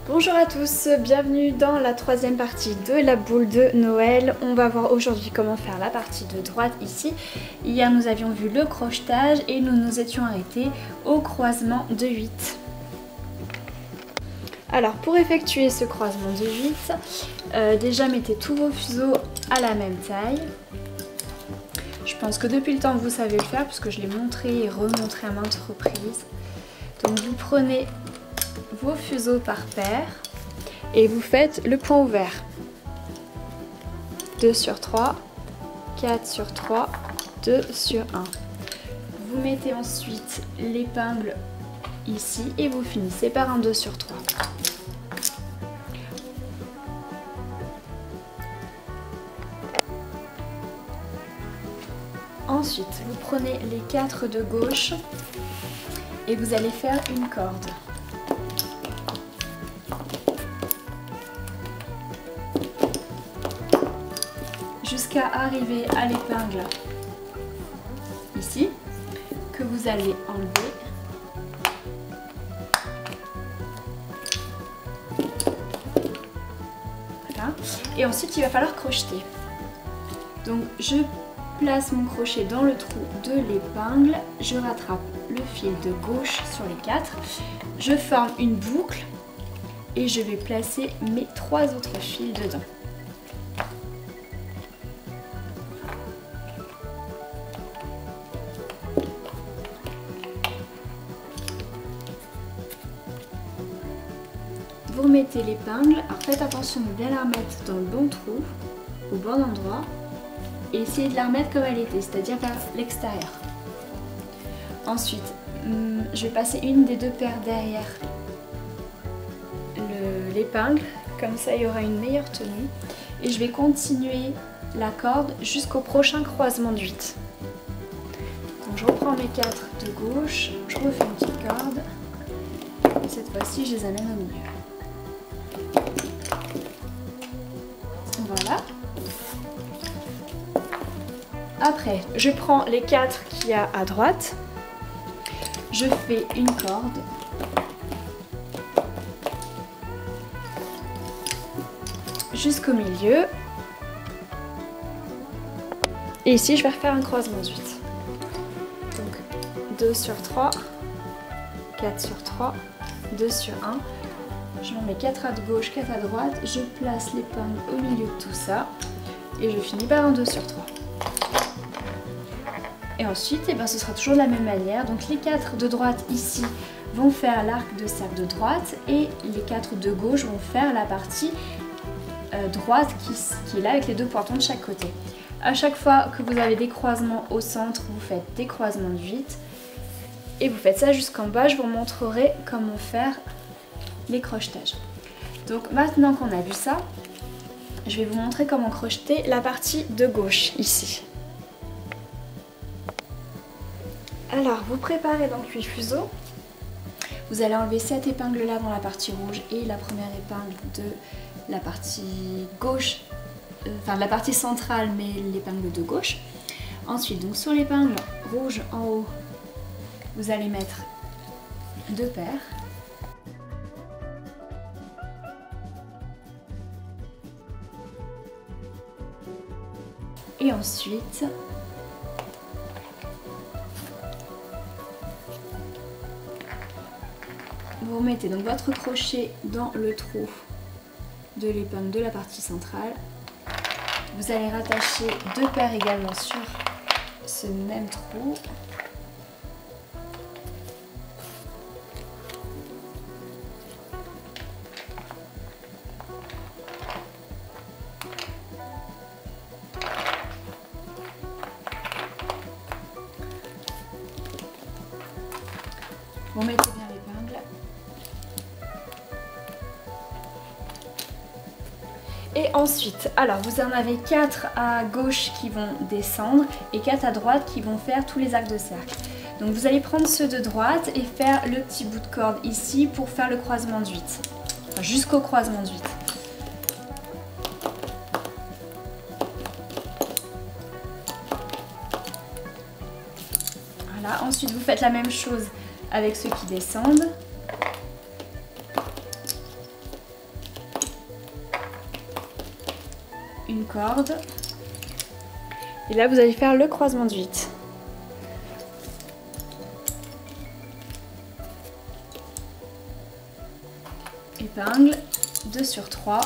Bonjour à tous, bienvenue dans la troisième partie de la boule de Noël. On va voir aujourd'hui comment faire la partie de droite ici. Hier nous avions vu le crochetage et nous nous étions arrêtés au croisement de 8. Alors pour effectuer ce croisement de 8, déjà mettez tous vos fuseaux à la même taille. Je pense que depuis le temps vous savez le faire puisque je l'ai montré et remontré à maintes reprises. Donc vous prenez vos fuseaux par paire et vous faites le point ouvert. 2 sur 3, 4 sur 3, 2 sur 1. Vous mettez ensuite l'épingle ici et vous finissez par un 2 sur 3. Ensuite, vous prenez les 4 de gauche et vous allez faire une corde. Jusqu'à arriver à l'épingle ici, que vous allez enlever. Voilà. Et ensuite, il va falloir crocheter. Donc, je place mon crochet dans le trou de l'épingle, je rattrape le fil de gauche sur les 4, je forme une boucle et je vais placer mes 3 autres fils dedans. Vous remettez l'épingle, alors faites attention de bien la remettre dans le bon trou, au bon endroit, et essayez de la remettre comme elle était, c'est-à-dire vers l'extérieur. Ensuite, je vais passer une des 2 paires derrière l'épingle, comme ça il y aura une meilleure tenue, et je vais continuer la corde jusqu'au prochain croisement de 8. Donc je reprends mes 4 de gauche, je refais une petite corde, et cette fois-ci je les amène au milieu. Voilà. Après, je prends les 4 qu'il y a à droite, je fais une corde, jusqu'au milieu, et ici je vais refaire un croisement de 8. Donc 2 sur 3, 4 sur 3, 2 sur 1. Je mets 4 à gauche, 4 à droite, je place l'épingle au milieu de tout ça et je finis par un 2 sur 3. Et ensuite, ce sera toujours de la même manière. Donc les 4 de droite ici vont faire l'arc de cercle de droite et les 4 de gauche vont faire la partie droite qui est là avec les 2 pointons de chaque côté. À chaque fois que vous avez des croisements au centre, vous faites des croisements de 8 et vous faites ça jusqu'en bas. Je vous montrerai comment faire les crochetages. Donc maintenant qu'on a vu ça, je vais vous montrer comment crocheter la partie de gauche ici. Alors vous préparez donc 8 fuseaux, vous allez enlever cette épingle là dans la partie rouge et la première épingle de la partie gauche, enfin de la partie centrale mais l'épingle de gauche. Ensuite donc sur l'épingle rouge en haut, vous allez mettre 2 paires. Et ensuite, vous remettez donc votre crochet dans le trou de l'épingle de la partie centrale. Vous allez rattacher 2 paires également sur ce même trou. Vous mettez bien l'épingle. Et ensuite, alors vous en avez 4 à gauche qui vont descendre et 4 à droite qui vont faire tous les arcs de cercle. Donc vous allez prendre ceux de droite et faire le petit bout de corde ici pour faire le croisement de 8. Enfin, jusqu'au croisement de 8. Voilà, ensuite vous faites la même chose avec ceux qui descendent. corde. Et là vous allez faire le croisement de 8. Épingle, 2 sur 3.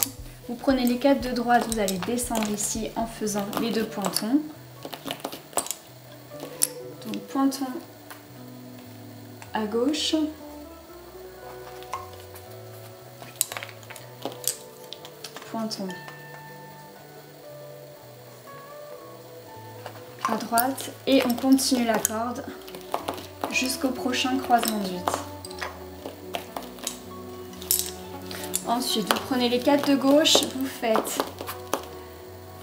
Vous prenez les 4 de droite, vous allez descendre ici en faisant les 2 pointons. Donc pointon à gauche. Pointon à droite et on continue la corde jusqu'au prochain croisement de 8. Ensuite, vous prenez les 4 de gauche, vous faites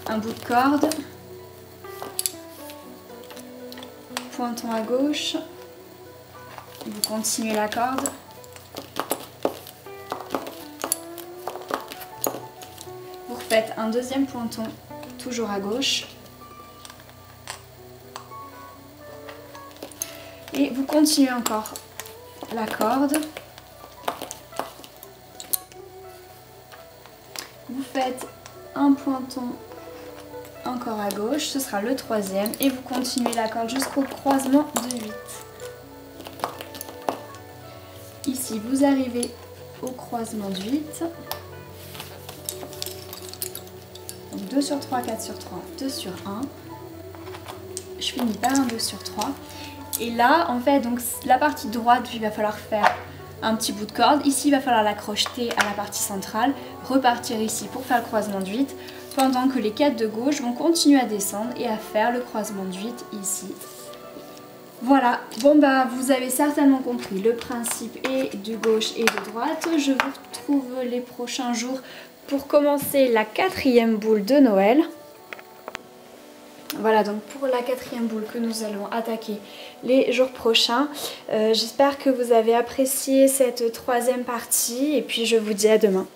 un bout de corde, pointon à gauche, vous continuez la corde, vous refaites un deuxième pointon, toujours à gauche, et vous continuez encore la corde. Vous faites un pointon encore à gauche, ce sera le troisième, et vous continuez la corde jusqu'au croisement de 8. Ici, vous arrivez au croisement de 8. Donc 2 sur 3, 4 sur 3, 2 sur 1. Je finis par un 2 sur 3. Et là, en fait, donc la partie droite, il va falloir faire un petit bout de corde. Ici, il va falloir la crocheter à la partie centrale, repartir ici pour faire le croisement de 8, pendant que les 4 de gauche vont continuer à descendre et à faire le croisement de 8 ici. Voilà, bon bah vous avez certainement compris le principe et de gauche et de droite. Je vous retrouve les prochains jours pour commencer la 4e boule de Noël. Voilà donc pour la 4e boule que nous allons attaquer les jours prochains. J'espère que vous avez apprécié cette 3e partie et puis je vous dis à demain.